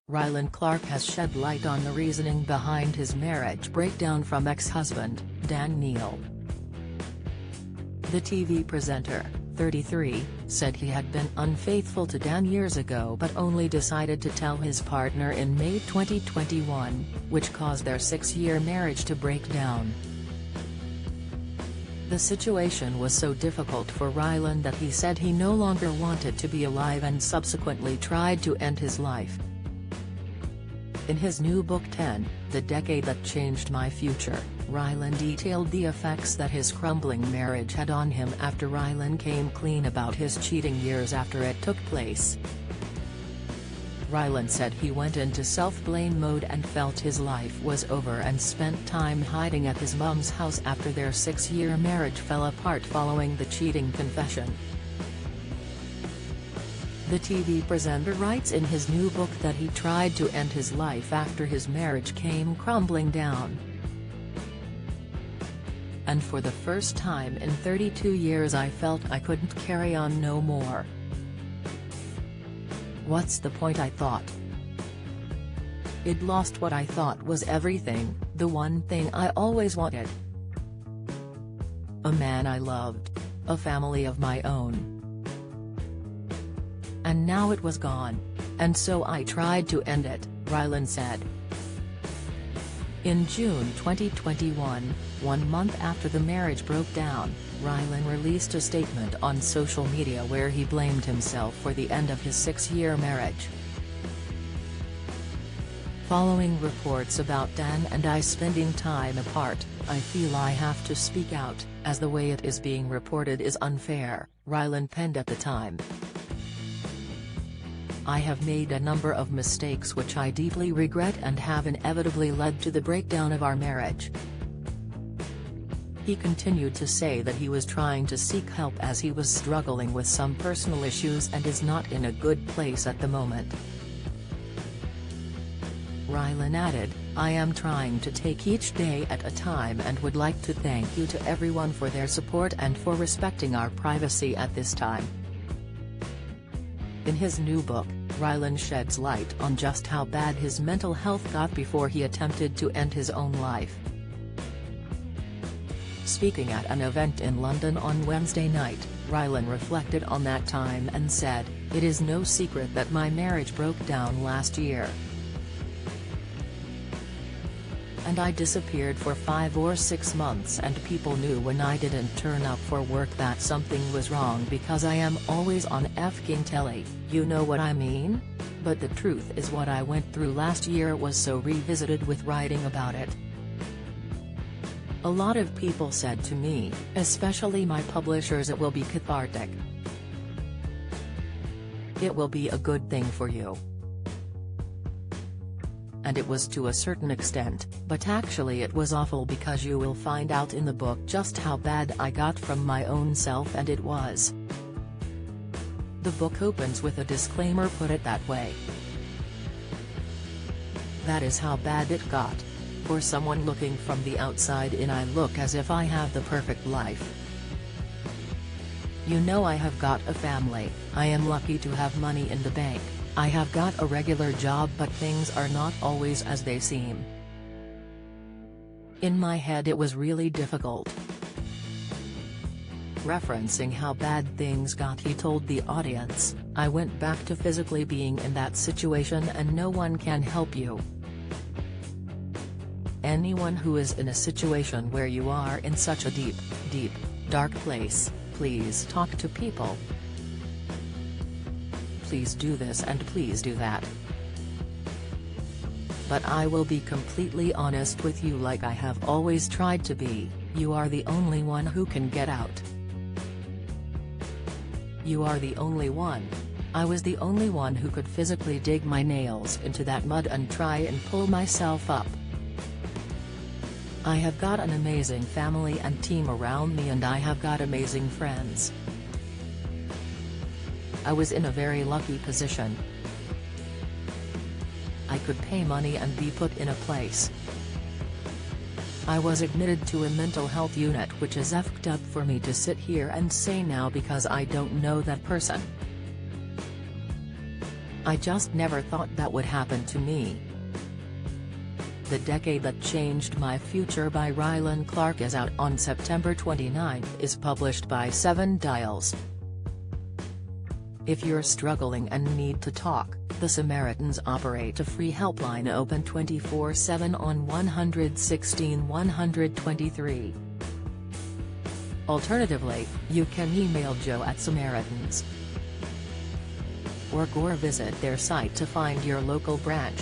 Rylan Clark has shed light on the reasoning behind his marriage breakdown from ex-husband, Dan Neal. The TV presenter, 33, said he had been unfaithful to Dan years ago but only decided to tell his partner in May 2021, which caused their 6-year marriage to break down. The situation was so difficult for Rylan that he said he no longer wanted to be alive and subsequently tried to end his life. In his new book 10, The Decade That Changed My Future, Rylan detailed the effects that his crumbling marriage had on him after Rylan came clean about his cheating years after it took place. Rylan said he went into self-blame mode and felt his life was over and spent time hiding at his mum's house after their 6-year marriage fell apart following the cheating confession. The TV presenter writes in his new book that he tried to end his life after his marriage came crumbling down. And for the first time in 32 years I felt I couldn't carry on no more. What's the point, I thought. I'd lost what I thought was everything, the one thing I always wanted. A man I loved. A family of my own. And now it was gone. And so I tried to end it, Rylan said. In June 2021, 1 month after the marriage broke down, Rylan released a statement on social media where he blamed himself for the end of his 6-year marriage. Following reports about Dan and I spending time apart, I feel I have to speak out, as the way it is being reported is unfair, Rylan penned at the time. I have made a number of mistakes which I deeply regret and have inevitably led to the breakdown of our marriage. He continued to say that he was trying to seek help as he was struggling with some personal issues and is not in a good place at the moment. Rylan added, I am trying to take each day at a time and would like to thank you to everyone for their support and for respecting our privacy at this time. In his new book, Rylan sheds light on just how bad his mental health got before he attempted to end his own life. Speaking at an event in London on Wednesday night, Rylan reflected on that time and said, "It is no secret that my marriage broke down last year. And I disappeared for 5 or 6 months and people knew when I didn't turn up for work that something was wrong because I am always on f***ing telly, you know what I mean? But the truth is what I went through last year was so revisited with writing about it. A lot of people said to me, especially my publishers, it will be cathartic. It will be a good thing for you. And it was to a certain extent, but actually it was awful because you will find out in the book just how bad I got from my own self, and it was." The book opens with a disclaimer, put it that way. That is how bad it got. For someone looking from the outside in, I look as if I have the perfect life. You know, I have got a family, I am lucky to have money in the bank. I have got a regular job, but things are not always as they seem. In my head it was really difficult. Referencing how bad things got, he told the audience, I went back to physically being in that situation and no one can help you. Anyone who is in a situation where you are in such a deep, dark place, please talk to people. Please do this and please do that. But I will be completely honest with you, like I have always tried to be, you are the only one who can get out. You are the only one. I was the only one who could physically dig my nails into that mud and try and pull myself up. I have got an amazing family and team around me, and I have got amazing friends. I was in a very lucky position. I could pay money and be put in a place. I was admitted to a mental health unit, which is effed up for me to sit here and say now because I don't know that person. I just never thought that would happen to me. The Decade That Changed My Future by Rylan Clark is out on September 29, is published by 7 Dials. If you're struggling and need to talk, the Samaritans operate a free helpline open 24/7 on 116 123. Alternatively, you can email joe@samaritans.org or visit their site to find your local branch.